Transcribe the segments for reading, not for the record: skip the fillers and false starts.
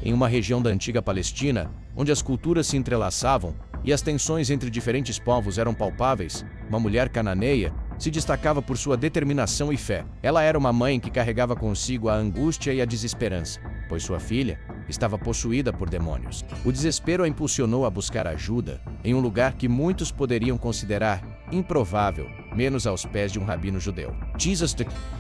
em uma região da antiga Palestina, onde as culturas se entrelaçavam e as tensões entre diferentes povos eram palpáveis, uma mulher cananeia se destacava por sua determinação e fé. Ela era uma mãe que carregava consigo a angústia e a desesperança, pois sua filha estava possuída por demônios. O desespero a impulsionou a buscar ajuda em um lugar que muitos poderiam considerar improvável, menos aos pés de um rabino judeu.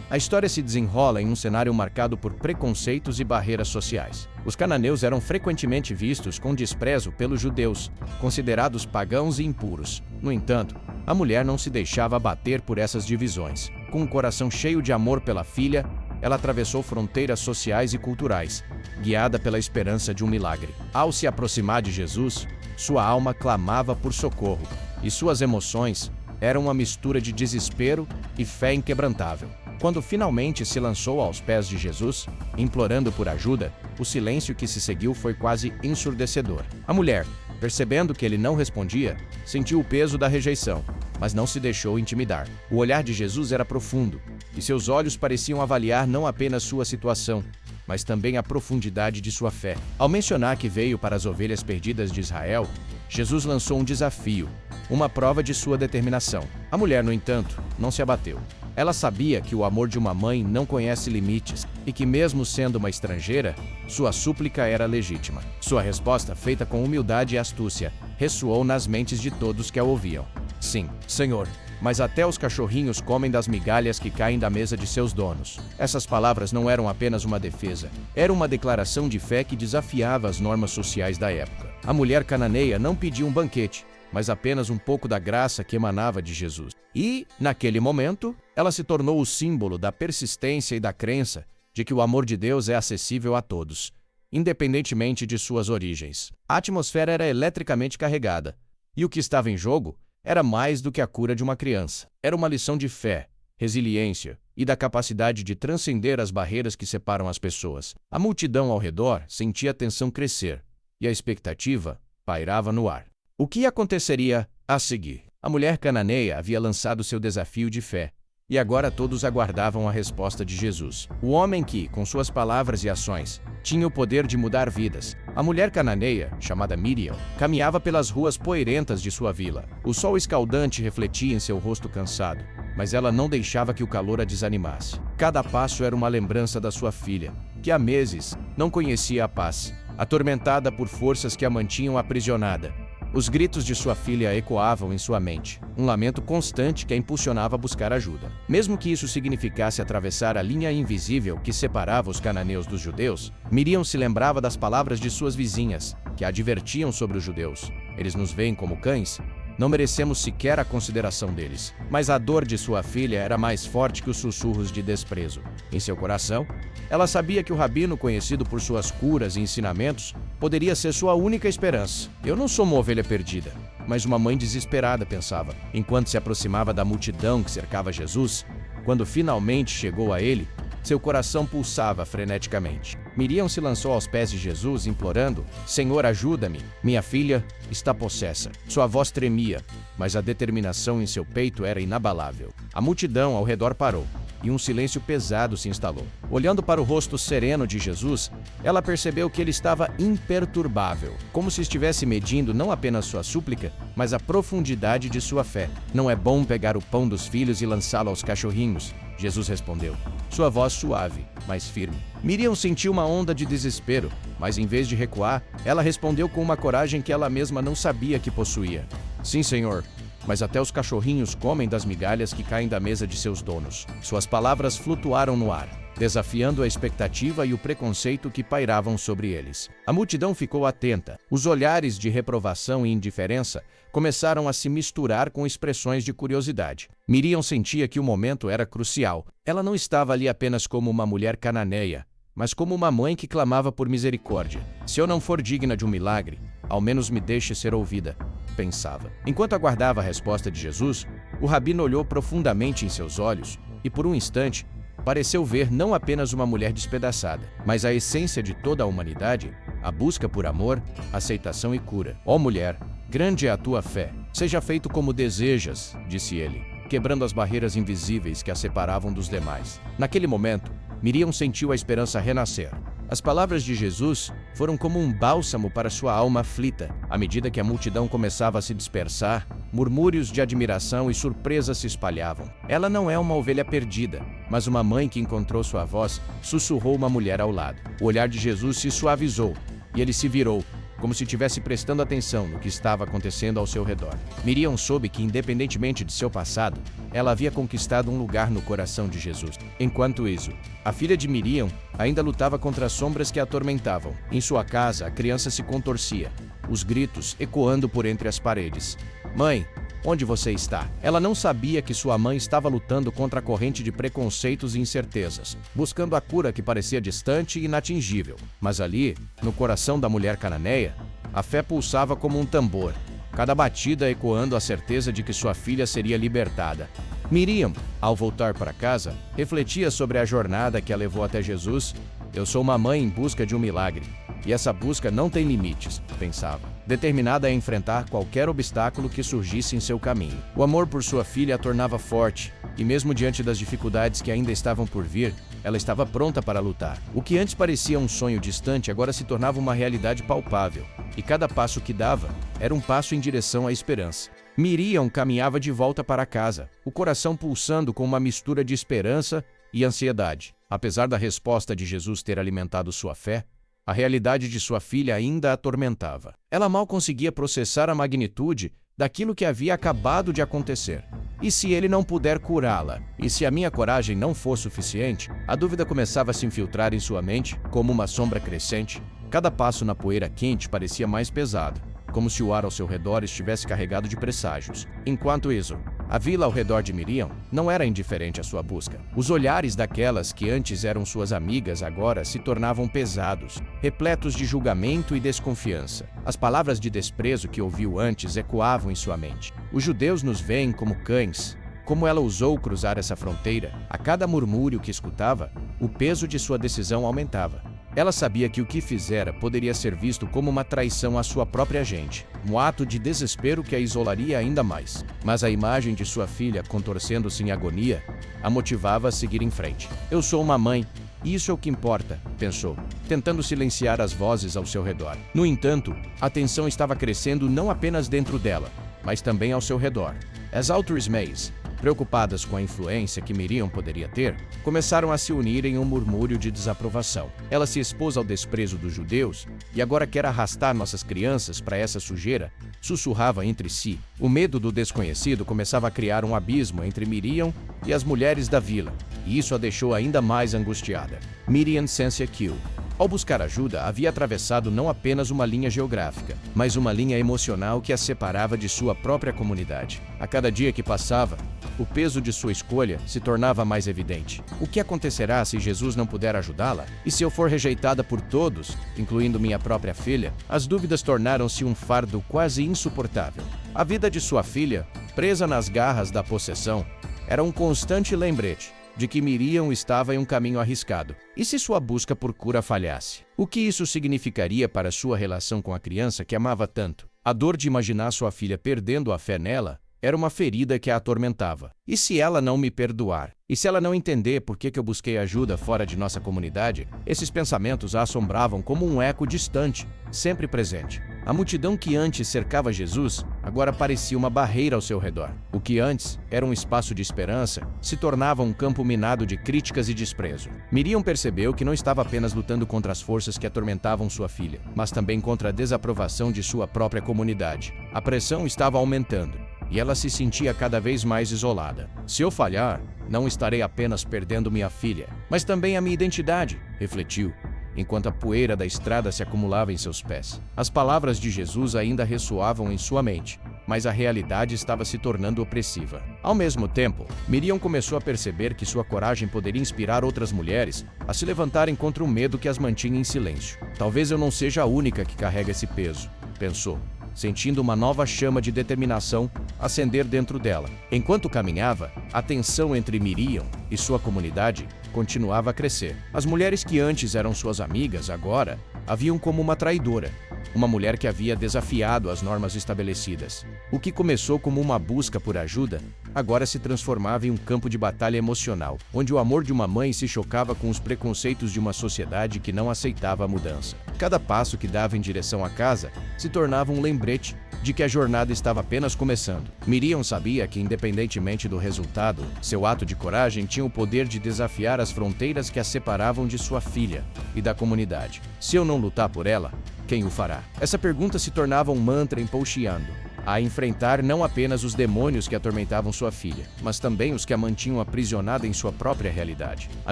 A história se desenrola em um cenário marcado por preconceitos e barreiras sociais. Os cananeus eram frequentemente vistos com desprezo pelos judeus, considerados pagãos e impuros. No entanto, a mulher não se deixava abater por essas divisões. Com um coração cheio de amor pela filha, ela atravessou fronteiras sociais e culturais, guiada pela esperança de um milagre. Ao se aproximar de Jesus, sua alma clamava por socorro, e suas emoções eram uma mistura de desespero e fé inquebrantável. Quando finalmente se lançou aos pés de Jesus, implorando por ajuda, o silêncio que se seguiu foi quase ensurdecedor. A mulher, percebendo que ele não respondia, sentiu o peso da rejeição, mas não se deixou intimidar. O olhar de Jesus era profundo, e seus olhos pareciam avaliar não apenas sua situação, mas também a profundidade de sua fé. Ao mencionar que veio para as ovelhas perdidas de Israel, Jesus lançou um desafio, uma prova de sua determinação. A mulher, no entanto, não se abateu. Ela sabia que o amor de uma mãe não conhece limites e que, mesmo sendo uma estrangeira, sua súplica era legítima. Sua resposta, feita com humildade e astúcia, ressoou nas mentes de todos que a ouviam. Sim, Senhor, mas até os cachorrinhos comem das migalhas que caem da mesa de seus donos. Essas palavras não eram apenas uma defesa, era uma declaração de fé que desafiava as normas sociais da época. A mulher cananeia não pediu um banquete, mas apenas um pouco da graça que emanava de Jesus. E, naquele momento, ela se tornou o símbolo da persistência e da crença de que o amor de Deus é acessível a todos, independentemente de suas origens. A atmosfera era eletricamente carregada, e o que estava em jogo era mais do que a cura de uma criança. Era uma lição de fé, resiliência e da capacidade de transcender as barreiras que separam as pessoas. A multidão ao redor sentia a tensão crescer, e a expectativa pairava no ar. O que aconteceria a seguir? A mulher cananeia havia lançado seu desafio de fé, e agora todos aguardavam a resposta de Jesus. O homem que, com suas palavras e ações, tinha o poder de mudar vidas. A mulher cananeia, chamada Miriam, caminhava pelas ruas poeirentas de sua vila. O sol escaldante refletia em seu rosto cansado, mas ela não deixava que o calor a desanimasse. Cada passo era uma lembrança da sua filha, que há meses não conhecia a paz, atormentada por forças que a mantinham aprisionada. Os gritos de sua filha ecoavam em sua mente, um lamento constante que a impulsionava a buscar ajuda. Mesmo que isso significasse atravessar a linha invisível que separava os cananeus dos judeus, Miriam se lembrava das palavras de suas vizinhas, que a advertiam sobre os judeus. Eles nos veem como cães, não merecemos sequer a consideração deles. Mas a dor de sua filha era mais forte que os sussurros de desprezo. Em seu coração, ela sabia que o rabino, conhecido por suas curas e ensinamentos, poderia ser sua única esperança. Eu não sou uma ovelha perdida, mas uma mãe desesperada, pensava, enquanto se aproximava da multidão que cercava Jesus. Quando finalmente chegou a ele, seu coração pulsava freneticamente. Miriam se lançou aos pés de Jesus, implorando: Senhor, ajuda-me. Minha filha está possessa. Sua voz tremia, mas a determinação em seu peito era inabalável. A multidão ao redor parou, e um silêncio pesado se instalou. Olhando para o rosto sereno de Jesus, ela percebeu que ele estava imperturbável, como se estivesse medindo não apenas sua súplica, mas a profundidade de sua fé. Não é bom pegar o pão dos filhos e lançá-lo aos cachorrinhos, Jesus respondeu, sua voz suave, mas firme. Miriam sentiu uma onda de desespero, mas em vez de recuar, ela respondeu com uma coragem que ela mesma não sabia que possuía. Sim, Senhor, mas até os cachorrinhos comem das migalhas que caem da mesa de seus donos. Suas palavras flutuaram no ar, desafiando a expectativa e o preconceito que pairavam sobre eles. A multidão ficou atenta. Os olhares de reprovação e indiferença começaram a se misturar com expressões de curiosidade. Miriam sentia que o momento era crucial. Ela não estava ali apenas como uma mulher cananeia, mas como uma mãe que clamava por misericórdia. Se eu não for digna de um milagre, ao menos me deixe ser ouvida, pensava. Enquanto aguardava a resposta de Jesus, o rabino olhou profundamente em seus olhos e, por um instante, pareceu ver não apenas uma mulher despedaçada, mas a essência de toda a humanidade, a busca por amor, aceitação e cura. Ó mulher, grande é a tua fé. Seja feito como desejas, disse ele, quebrando as barreiras invisíveis que a separavam dos demais. Naquele momento, Miriam sentiu a esperança renascer. As palavras de Jesus foram como um bálsamo para sua alma aflita. À medida que a multidão começava a se dispersar, murmúrios de admiração e surpresa se espalhavam. Ela não é uma ovelha perdida, mas uma mãe que encontrou sua voz, sussurrou uma mulher ao lado. O olhar de Jesus se suavizou e ele se virou, como se estivesse prestando atenção no que estava acontecendo ao seu redor. Miriam soube que, independentemente de seu passado, ela havia conquistado um lugar no coração de Jesus. Enquanto isso, a filha de Miriam ainda lutava contra as sombras que a atormentavam. Em sua casa, a criança se contorcia, os gritos ecoando por entre as paredes. "Mãe, onde você está?" Ela não sabia que sua mãe estava lutando contra a corrente de preconceitos e incertezas, buscando a cura que parecia distante e inatingível. Mas ali, no coração da mulher cananeia, a fé pulsava como um tambor, cada batida ecoando a certeza de que sua filha seria libertada. Miriam, ao voltar para casa, refletia sobre a jornada que a levou até Jesus. "Eu sou uma mãe em busca de um milagre, e essa busca não tem limites", pensava, determinada a enfrentar qualquer obstáculo que surgisse em seu caminho. O amor por sua filha a tornava forte, e mesmo diante das dificuldades que ainda estavam por vir, ela estava pronta para lutar. O que antes parecia um sonho distante agora se tornava uma realidade palpável, e cada passo que dava era um passo em direção à esperança. Miriam caminhava de volta para casa, o coração pulsando com uma mistura de esperança e ansiedade. Apesar da resposta de Jesus ter alimentado sua fé, a realidade de sua filha ainda a atormentava. Ela mal conseguia processar a magnitude daquilo que havia acabado de acontecer. E se ele não puder curá-la? E se a minha coragem não for suficiente? A dúvida começava a se infiltrar em sua mente, como uma sombra crescente. Cada passo na poeira quente parecia mais pesado, como se o ar ao seu redor estivesse carregado de presságios. Enquanto isso, a vila ao redor de Miriam não era indiferente à sua busca. Os olhares daquelas que antes eram suas amigas agora se tornavam pesados, repletos de julgamento e desconfiança. As palavras de desprezo que ouviu antes ecoavam em sua mente. "Os judeus nos veem como cães." Como ela ousou cruzar essa fronteira? A cada murmúrio que escutava, o peso de sua decisão aumentava. Ela sabia que o que fizera poderia ser visto como uma traição à sua própria gente, um ato de desespero que a isolaria ainda mais. Mas a imagem de sua filha contorcendo-se em agonia a motivava a seguir em frente. "Eu sou uma mãe, e isso é o que importa", pensou, tentando silenciar as vozes ao seu redor. No entanto, a tensão estava crescendo não apenas dentro dela, mas também ao seu redor. As autoridades, preocupadas com a influência que Miriam poderia ter, começaram a se unir em um murmúrio de desaprovação. "Ela se expôs ao desprezo dos judeus e agora quer arrastar nossas crianças para essa sujeira", sussurrava entre si. O medo do desconhecido começava a criar um abismo entre Miriam e as mulheres da vila, e isso a deixou ainda mais angustiada. Miriam Sensiakiu, ao buscar ajuda, havia atravessado não apenas uma linha geográfica, mas uma linha emocional que a separava de sua própria comunidade. A cada dia que passava, o peso de sua escolha se tornava mais evidente. O que acontecerá se Jesus não puder ajudá-la? E se eu for rejeitada por todos, incluindo minha própria filha? As dúvidas tornaram-se um fardo quase insuportável. A vida de sua filha, presa nas garras da possessão, era um constante lembrete de que Miriam estava em um caminho arriscado. E se sua busca por cura falhasse? O que isso significaria para sua relação com a criança que amava tanto? A dor de imaginar sua filha perdendo a fé nela era uma ferida que a atormentava. E se ela não me perdoar? E se ela não entender por que eu busquei ajuda fora de nossa comunidade? Esses pensamentos a assombravam como um eco distante, sempre presente. A multidão que antes cercava Jesus agora parecia uma barreira ao seu redor. O que antes era um espaço de esperança se tornava um campo minado de críticas e desprezo. Miriam percebeu que não estava apenas lutando contra as forças que atormentavam sua filha, mas também contra a desaprovação de sua própria comunidade. A pressão estava aumentando e ela se sentia cada vez mais isolada. "Se eu falhar, não estarei apenas perdendo minha filha, mas também a minha identidade", refletiu, enquanto a poeira da estrada se acumulava em seus pés. As palavras de Jesus ainda ressoavam em sua mente, mas a realidade estava se tornando opressiva. Ao mesmo tempo, Miriam começou a perceber que sua coragem poderia inspirar outras mulheres a se levantarem contra o medo que as mantinha em silêncio. "Talvez eu não seja a única que carrega esse peso", pensou, sentindo uma nova chama de determinação acender dentro dela. Enquanto caminhava, a tensão entre Miriam e sua comunidade continuava a crescer. As mulheres que antes eram suas amigas agora a viam como uma traidora, uma mulher que havia desafiado as normas estabelecidas. O que começou como uma busca por ajuda, agora se transformava em um campo de batalha emocional, onde o amor de uma mãe se chocava com os preconceitos de uma sociedade que não aceitava a mudança. Cada passo que dava em direção à casa se tornava um lembrete de que a jornada estava apenas começando. Miriam sabia que, independentemente do resultado, seu ato de coragem tinha o poder de desafiar as fronteiras que a separavam de sua filha e da comunidade. Se eu não lutar por ela, quem o fará? Essa pergunta se tornava um mantra empoxiando, a enfrentar não apenas os demônios que atormentavam sua filha, mas também os que a mantinham aprisionada em sua própria realidade. À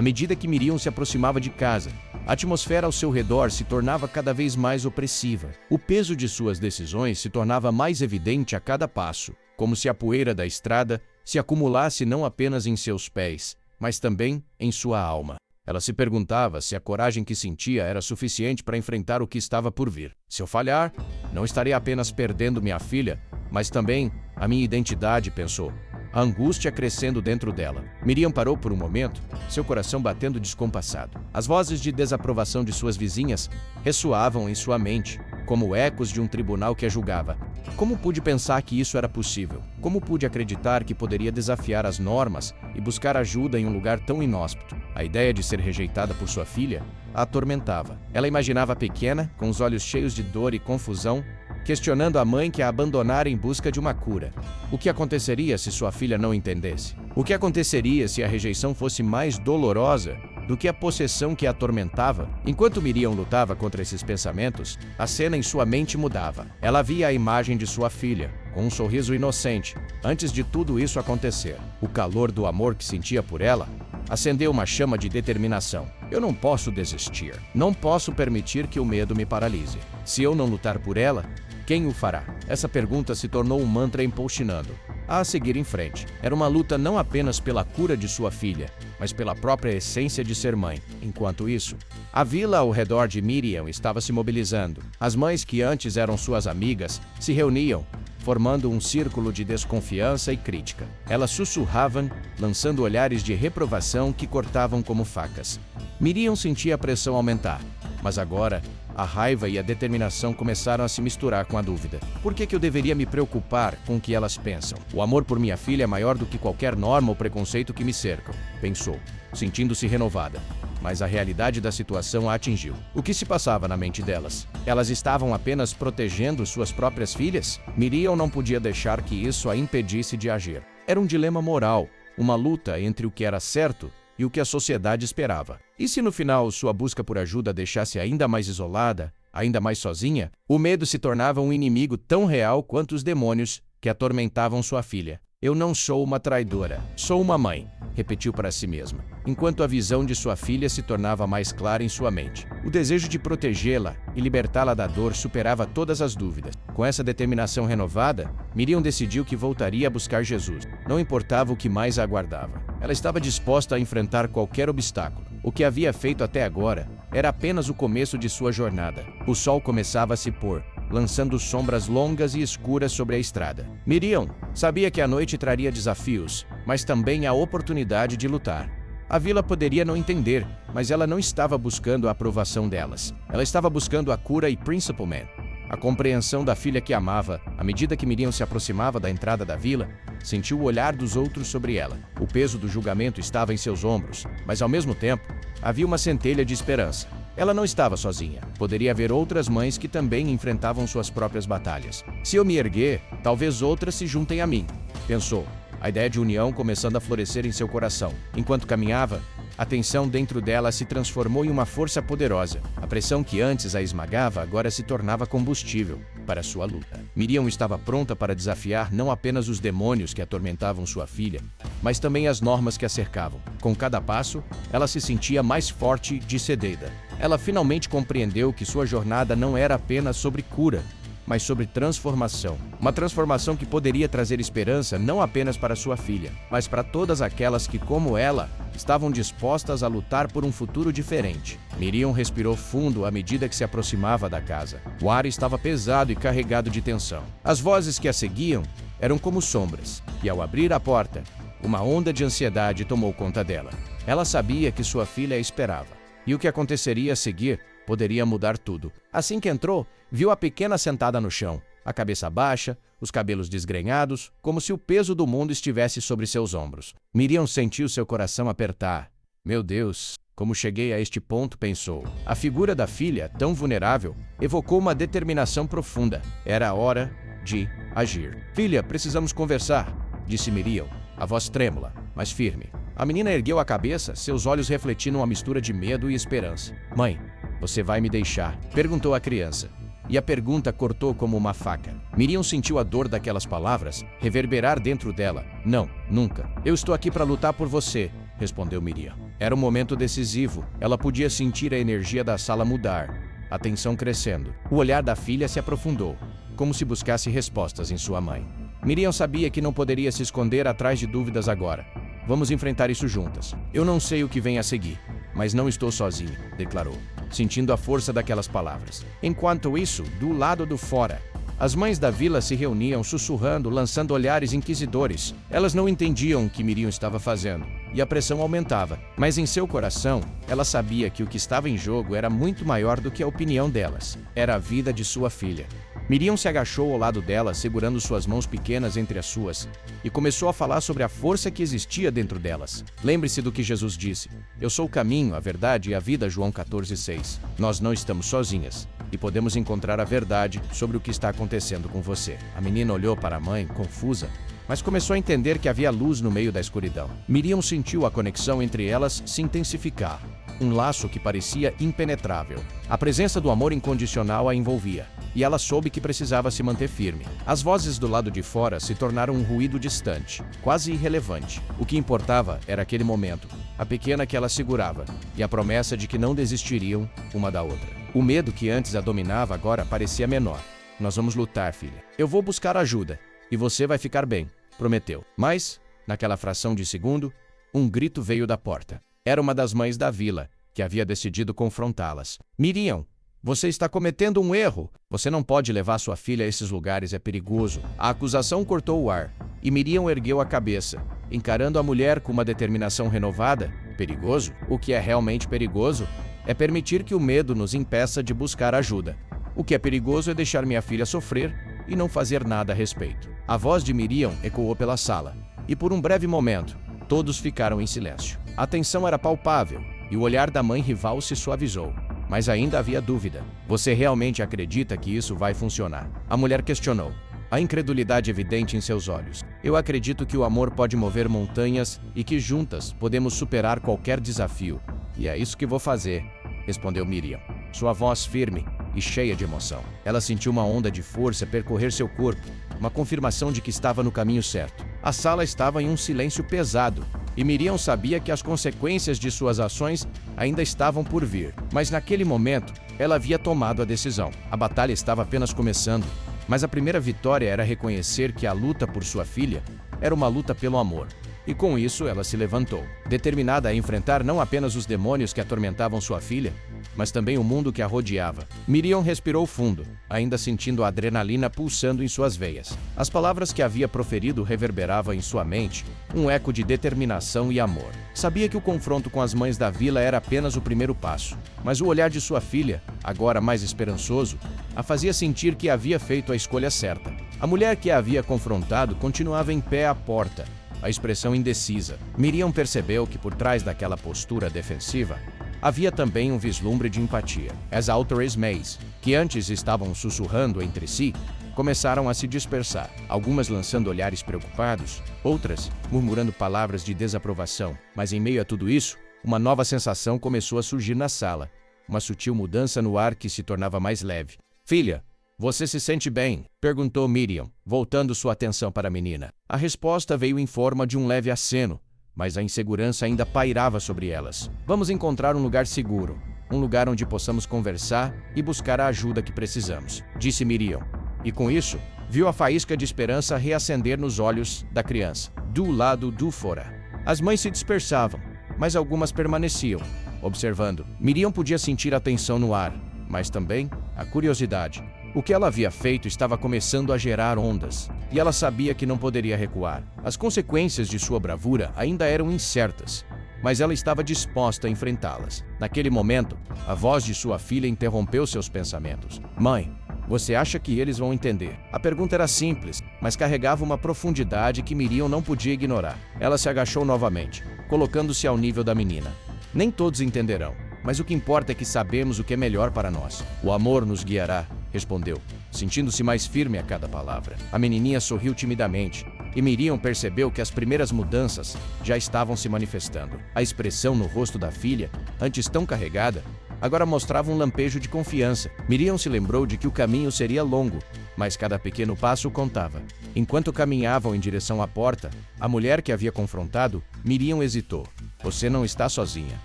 medida que Miriam se aproximava de casa, a atmosfera ao seu redor se tornava cada vez mais opressiva. O peso de suas decisões se tornava mais evidente a cada passo, como se a poeira da estrada se acumulasse não apenas em seus pés, mas também em sua alma. Ela se perguntava se a coragem que sentia era suficiente para enfrentar o que estava por vir. Se eu falhar, não estarei apenas perdendo minha filha, mas também a minha identidade, pensou, a angústia crescendo dentro dela. Miriam parou por um momento, seu coração batendo descompassado. As vozes de desaprovação de suas vizinhas ressoavam em sua mente, como ecos de um tribunal que a julgava. Como pude pensar que isso era possível? Como pude acreditar que poderia desafiar as normas e buscar ajuda em um lugar tão inóspito? A ideia de ser rejeitada por sua filha a atormentava. Ela imaginava pequena, com os olhos cheios de dor e confusão, questionando a mãe que a abandonara em busca de uma cura. O que aconteceria se sua filha não entendesse? O que aconteceria se a rejeição fosse mais dolorosa do que a possessão que a atormentava? Enquanto Miriam lutava contra esses pensamentos, a cena em sua mente mudava. Ela via a imagem de sua filha, com um sorriso inocente, antes de tudo isso acontecer. O calor do amor que sentia por ela acendeu uma chama de determinação. Eu não posso desistir. Não posso permitir que o medo me paralise. Se eu não lutar por ela, quem o fará? Essa pergunta se tornou um mantra empoxinando a seguir em frente. Era uma luta não apenas pela cura de sua filha, mas pela própria essência de ser mãe. Enquanto isso, a vila ao redor de Miriam estava se mobilizando. As mães que antes eram suas amigas se reuniam, formando um círculo de desconfiança e crítica. Elas sussurravam, lançando olhares de reprovação que cortavam como facas. Miriam sentia a pressão aumentar, mas agora a raiva e a determinação começaram a se misturar com a dúvida. Por que eu deveria me preocupar com o que elas pensam? O amor por minha filha é maior do que qualquer norma ou preconceito que me cercam, pensou, sentindo-se renovada. Mas a realidade da situação a atingiu. O que se passava na mente delas? Elas estavam apenas protegendo suas próprias filhas? Miriam não podia deixar que isso a impedisse de agir. Era um dilema moral, uma luta entre o que era certo e o que a sociedade esperava. E se no final sua busca por ajuda a deixasse ainda mais isolada, ainda mais sozinha? O medo se tornava um inimigo tão real quanto os demônios que atormentavam sua filha. Eu não sou uma traidora, sou uma mãe, repetiu para si mesma, enquanto a visão de sua filha se tornava mais clara em sua mente. O desejo de protegê-la e libertá-la da dor superava todas as dúvidas. Com essa determinação renovada, Miriam decidiu que voltaria a buscar Jesus. Não importava o que mais a aguardava. Ela estava disposta a enfrentar qualquer obstáculo. O que havia feito até agora era apenas o começo de sua jornada. O sol começava a se pôr, lançando sombras longas e escuras sobre a estrada. Miriam sabia que a noite traria desafios, mas também a oportunidade de lutar. A vila poderia não entender, mas ela não estava buscando a aprovação delas. Ela estava buscando a cura e Principal Man, a compreensão da filha que amava. À medida que Miriam se aproximava da entrada da vila, sentiu o olhar dos outros sobre ela. O peso do julgamento estava em seus ombros, mas ao mesmo tempo, havia uma centelha de esperança. Ela não estava sozinha. Poderia haver outras mães que também enfrentavam suas próprias batalhas. Se eu me erguer, talvez outras se juntem a mim, pensou, a ideia de união começando a florescer em seu coração. Enquanto caminhava, a tensão dentro dela se transformou em uma força poderosa. A pressão que antes a esmagava agora se tornava combustível para sua luta. Miriam estava pronta para desafiar não apenas os demônios que atormentavam sua filha, mas também as normas que a cercavam. Com cada passo, ela se sentia mais forte e decidida. Ela finalmente compreendeu que sua jornada não era apenas sobre cura, mas sobre transformação. Uma transformação que poderia trazer esperança não apenas para sua filha, mas para todas aquelas que, como ela, estavam dispostas a lutar por um futuro diferente. Miriam respirou fundo à medida que se aproximava da casa. O ar estava pesado e carregado de tensão. As vozes que a seguiam eram como sombras, e ao abrir a porta, uma onda de ansiedade tomou conta dela. Ela sabia que sua filha a esperava, e o que aconteceria a seguir poderia mudar tudo. Assim que entrou, viu a pequena sentada no chão, a cabeça baixa, os cabelos desgrenhados, como se o peso do mundo estivesse sobre seus ombros. Miriam sentiu seu coração apertar. Meu Deus, como cheguei a este ponto, pensou. A figura da filha, tão vulnerável, evocou uma determinação profunda. Era a hora de agir. Filha, precisamos conversar, disse Miriam, a voz trêmula, mas firme. A menina ergueu a cabeça, seus olhos refletindo uma mistura de medo e esperança. Mãe, você vai me deixar? Perguntou a criança. E a pergunta cortou como uma faca. Miriam sentiu a dor daquelas palavras reverberar dentro dela. Não, nunca. Eu estou aqui para lutar por você, respondeu Miriam. Era um momento decisivo. Ela podia sentir a energia da sala mudar, a tensão crescendo. O olhar da filha se aprofundou, como se buscasse respostas em sua mãe. Miriam sabia que não poderia se esconder atrás de dúvidas agora. Vamos enfrentar isso juntas. Eu não sei o que vem a seguir, mas não estou sozinha, declarou, sentindo a força daquelas palavras. Enquanto isso, do lado do fora, as mães da vila se reuniam, sussurrando, lançando olhares inquisidores. Elas não entendiam o que Miriam estava fazendo, e a pressão aumentava. Mas em seu coração, ela sabia que o que estava em jogo era muito maior do que a opinião delas. Era a vida de sua filha. Miriam se agachou ao lado dela, segurando suas mãos pequenas entre as suas, e começou a falar sobre a força que existia dentro delas. Lembre-se do que Jesus disse. Eu sou o caminho, a verdade e a vida, João 14,6. Nós não estamos sozinhas, e podemos encontrar a verdade sobre o que está acontecendo com você. A menina olhou para a mãe, confusa, mas começou a entender que havia luz no meio da escuridão. Miriam sentiu a conexão entre elas se intensificar, um laço que parecia impenetrável. A presença do amor incondicional a envolvia, e ela soube que precisava se manter firme. As vozes do lado de fora se tornaram um ruído distante, quase irrelevante. O que importava era aquele momento, a pequena que ela segurava, e a promessa de que não desistiriam uma da outra. O medo que antes a dominava agora parecia menor. Nós vamos lutar, filha. Eu vou buscar ajuda, e você vai ficar bem, prometeu. Mas, naquela fração de segundo, um grito veio da porta. Era uma das mães da vila, que havia decidido confrontá-las. Miriam, você está cometendo um erro. Você não pode levar sua filha a esses lugares, é perigoso. A acusação cortou o ar, e Miriam ergueu a cabeça, encarando a mulher com uma determinação renovada. Perigoso? O que é realmente perigoso é permitir que o medo nos impeça de buscar ajuda. O que é perigoso é deixar minha filha sofrer e não fazer nada a respeito. A voz de Miriam ecoou pela sala, e por um breve momento, todos ficaram em silêncio. A tensão era palpável, e o olhar da mãe rival se suavizou. Mas ainda havia dúvida. Você realmente acredita que isso vai funcionar? A mulher questionou, a incredulidade evidente em seus olhos. Eu acredito que o amor pode mover montanhas e que juntas podemos superar qualquer desafio. E é isso que vou fazer, respondeu Miriam, sua voz firme e cheia de emoção. Ela sentiu uma onda de força percorrer seu corpo, uma confirmação de que estava no caminho certo. A sala estava em um silêncio pesado, e Miriam sabia que as consequências de suas ações ainda estavam por vir. Mas naquele momento, ela havia tomado a decisão. A batalha estava apenas começando, mas a primeira vitória era reconhecer que a luta por sua filha era uma luta pelo amor. E com isso, ela se levantou, determinada a enfrentar não apenas os demônios que atormentavam sua filha, mas também o mundo que a rodeava. Miriam respirou fundo, ainda sentindo a adrenalina pulsando em suas veias. As palavras que havia proferido reverberavam em sua mente, um eco de determinação e amor. Sabia que o confronto com as mães da vila era apenas o primeiro passo, mas o olhar de sua filha, agora mais esperançoso, a fazia sentir que havia feito a escolha certa. A mulher que a havia confrontado continuava em pé à porta, a expressão indecisa. Miriam percebeu que por trás daquela postura defensiva havia também um vislumbre de empatia. As autores mães, que antes estavam sussurrando entre si, começaram a se dispersar, algumas lançando olhares preocupados, outras murmurando palavras de desaprovação. Mas em meio a tudo isso, uma nova sensação começou a surgir na sala, uma sutil mudança no ar que se tornava mais leve. Filha, você se sente bem? Perguntou Miriam, voltando sua atenção para a menina. A resposta veio em forma de um leve aceno, mas a insegurança ainda pairava sobre elas. Vamos encontrar um lugar seguro, um lugar onde possamos conversar e buscar a ajuda que precisamos, disse Miriam. E com isso, viu a faísca de esperança reacender nos olhos da criança, do lado do fora. As mães se dispersavam, mas algumas permaneciam, observando. Miriam podia sentir a tensão no ar, mas também a curiosidade. O que ela havia feito estava começando a gerar ondas, e ela sabia que não poderia recuar. As consequências de sua bravura ainda eram incertas, mas ela estava disposta a enfrentá-las. Naquele momento, a voz de sua filha interrompeu seus pensamentos. Mãe, você acha que eles vão entender? A pergunta era simples, mas carregava uma profundidade que Miriam não podia ignorar. Ela se agachou novamente, colocando-se ao nível da menina. Nem todos entenderão, mas o que importa é que sabemos o que é melhor para nós. O amor nos guiará, respondeu, sentindo-se mais firme a cada palavra. A menininha sorriu timidamente, e Miriam percebeu que as primeiras mudanças já estavam se manifestando. A expressão no rosto da filha, antes tão carregada, agora mostrava um lampejo de confiança. Miriam se lembrou de que o caminho seria longo, mas cada pequeno passo contava. Enquanto caminhavam em direção à porta, a mulher que havia confrontado, Miriam hesitou. Você não está sozinha.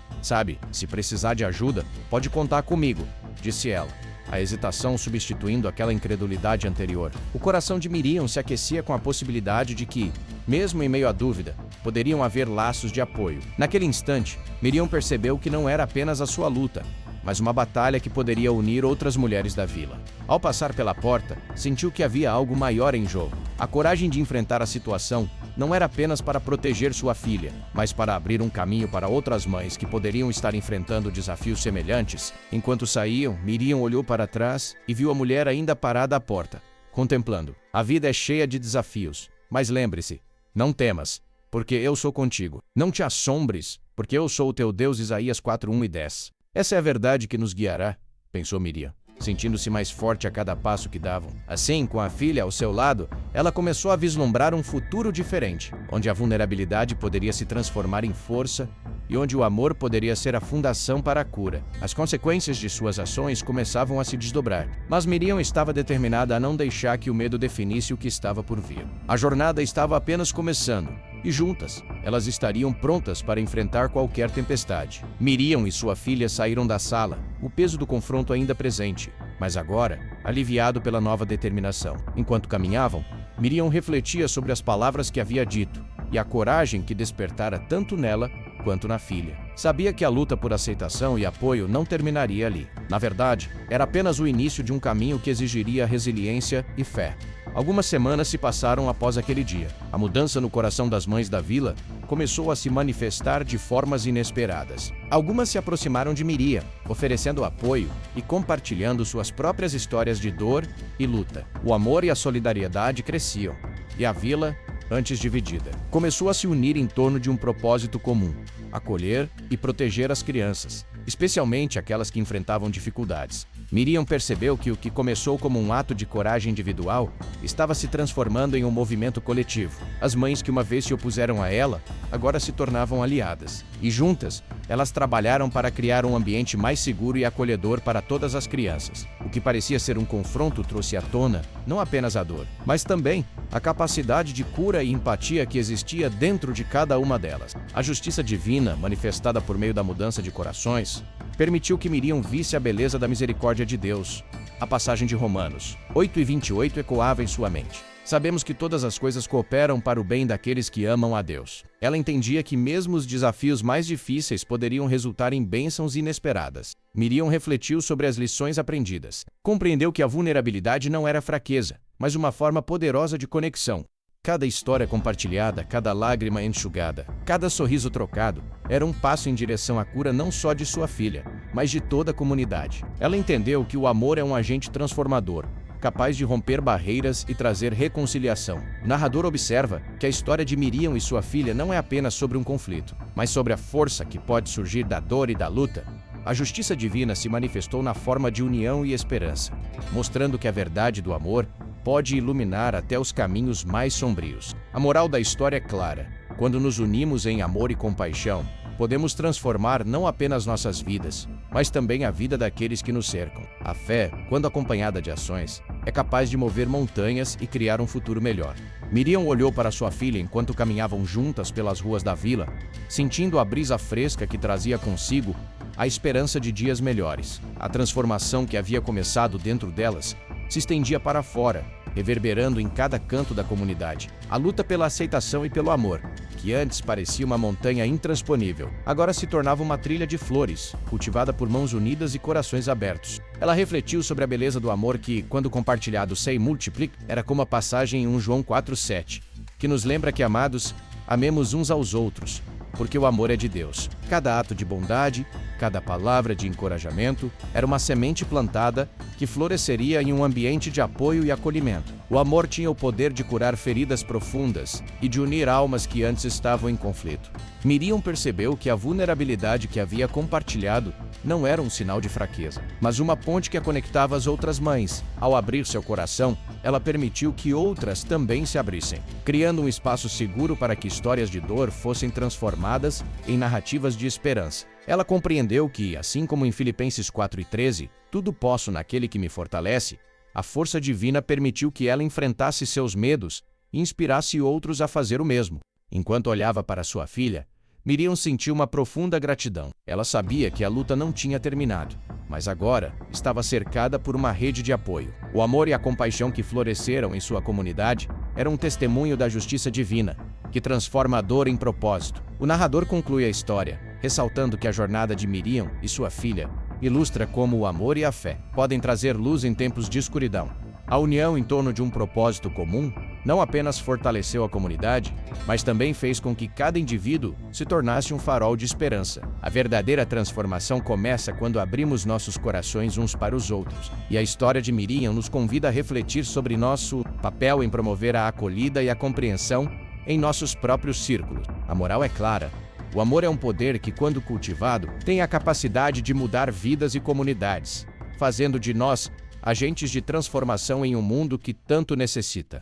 Sabe, se precisar de ajuda, pode contar comigo, disse ela. A hesitação substituindo aquela incredulidade anterior. O coração de Miriam se aquecia com a possibilidade de que, mesmo em meio à dúvida, poderiam haver laços de apoio. Naquele instante, Miriam percebeu que não era apenas a sua luta, mas uma batalha que poderia unir outras mulheres da vila. Ao passar pela porta, sentiu que havia algo maior em jogo. A coragem de enfrentar a situação não era apenas para proteger sua filha, mas para abrir um caminho para outras mães que poderiam estar enfrentando desafios semelhantes. Enquanto saíam, Miriam olhou para trás e viu a mulher ainda parada à porta, contemplando. A vida é cheia de desafios, mas lembre-se, não temas, porque eu sou contigo. Não te assombres, porque eu sou o teu Deus. Isaías 4:1 e 10. Essa é a verdade que nos guiará, pensou Miriam, sentindo-se mais forte a cada passo que davam. Assim, com a filha ao seu lado, ela começou a vislumbrar um futuro diferente, onde a vulnerabilidade poderia se transformar em força e onde o amor poderia ser a fundação para a cura. As consequências de suas ações começavam a se desdobrar, mas Miriam estava determinada a não deixar que o medo definisse o que estava por vir. A jornada estava apenas começando, e juntas, elas estariam prontas para enfrentar qualquer tempestade. Miriam e sua filha saíram da sala, o peso do confronto ainda presente, mas agora, aliviado pela nova determinação. Enquanto caminhavam, Miriam refletia sobre as palavras que havia dito e a coragem que despertara tanto nela quanto na filha. Sabia que a luta por aceitação e apoio não terminaria ali. Na verdade, era apenas o início de um caminho que exigiria resiliência e fé. Algumas semanas se passaram após aquele dia. A mudança no coração das mães da vila começou a se manifestar de formas inesperadas. Algumas se aproximaram de Miriam, oferecendo apoio e compartilhando suas próprias histórias de dor e luta. O amor e a solidariedade cresciam, e a vila, antes dividida, começou a se unir em torno de um propósito comum: acolher e proteger as crianças, especialmente aquelas que enfrentavam dificuldades. Miriam percebeu que o que começou como um ato de coragem individual estava se transformando em um movimento coletivo. As mães que uma vez se opuseram a ela, agora se tornavam aliadas. E juntas, elas trabalharam para criar um ambiente mais seguro e acolhedor para todas as crianças. O que parecia ser um confronto trouxe à tona não apenas a dor, mas também a capacidade de cura e empatia que existia dentro de cada uma delas. A justiça divina, manifestada por meio da mudança de corações, permitiu que Miriam visse a beleza da misericórdia de Deus. A passagem de Romanos 8:28 ecoava em sua mente. Sabemos que todas as coisas cooperam para o bem daqueles que amam a Deus. Ela entendia que mesmo os desafios mais difíceis poderiam resultar em bênçãos inesperadas. Miriam refletiu sobre as lições aprendidas. Compreendeu que a vulnerabilidade não era fraqueza, mas uma forma poderosa de conexão. Cada história compartilhada, cada lágrima enxugada, cada sorriso trocado, era um passo em direção à cura não só de sua filha, mas de toda a comunidade. Ela entendeu que o amor é um agente transformador, capaz de romper barreiras e trazer reconciliação. O narrador observa que a história de Miriam e sua filha não é apenas sobre um conflito, mas sobre a força que pode surgir da dor e da luta. A justiça divina se manifestou na forma de união e esperança, mostrando que a verdade do amor pode iluminar até os caminhos mais sombrios. A moral da história é clara: quando nos unimos em amor e compaixão, podemos transformar não apenas nossas vidas, mas também a vida daqueles que nos cercam. A fé, quando acompanhada de ações, é capaz de mover montanhas e criar um futuro melhor. Miriam olhou para sua filha enquanto caminhavam juntas pelas ruas da vila, sentindo a brisa fresca que trazia consigo a esperança de dias melhores. A transformação que havia começado dentro delas se estendia para fora, reverberando em cada canto da comunidade. A luta pela aceitação e pelo amor, que antes parecia uma montanha intransponível, agora se tornava uma trilha de flores, cultivada por mãos unidas e corações abertos. Ela refletiu sobre a beleza do amor que, quando compartilhado, se multiplica. Era como a passagem em 1 João 4:7, que nos lembra que, amados, amemos uns aos outros, porque o amor é de Deus. Cada ato de bondade, cada palavra de encorajamento era uma semente plantada que floresceria em um ambiente de apoio e acolhimento. O amor tinha o poder de curar feridas profundas e de unir almas que antes estavam em conflito. Miriam percebeu que a vulnerabilidade que havia compartilhado não era um sinal de fraqueza, mas uma ponte que a conectava às outras mães. Ao abrir seu coração, ela permitiu que outras também se abrissem, criando um espaço seguro para que histórias de dor fossem transformadas em narrativas de esperança. Ela compreendeu que, assim como em Filipenses 4:13, tudo posso naquele que me fortalece, a força divina permitiu que ela enfrentasse seus medos e inspirasse outros a fazer o mesmo. Enquanto olhava para sua filha, Miriam sentiu uma profunda gratidão. Ela sabia que a luta não tinha terminado, mas agora estava cercada por uma rede de apoio. O amor e a compaixão que floresceram em sua comunidade eram um testemunho da justiça divina, que transforma a dor em propósito. O narrador conclui a história, ressaltando que a jornada de Miriam e sua filha ilustra como o amor e a fé podem trazer luz em tempos de escuridão. A união em torno de um propósito comum não apenas fortaleceu a comunidade, mas também fez com que cada indivíduo se tornasse um farol de esperança. A verdadeira transformação começa quando abrimos nossos corações uns para os outros. E a história de Miriam nos convida a refletir sobre nosso papel em promover a acolhida e a compreensão em nossos próprios círculos. A moral é clara. O amor é um poder que, quando cultivado, tem a capacidade de mudar vidas e comunidades, fazendo de nós agentes de transformação em um mundo que tanto necessita.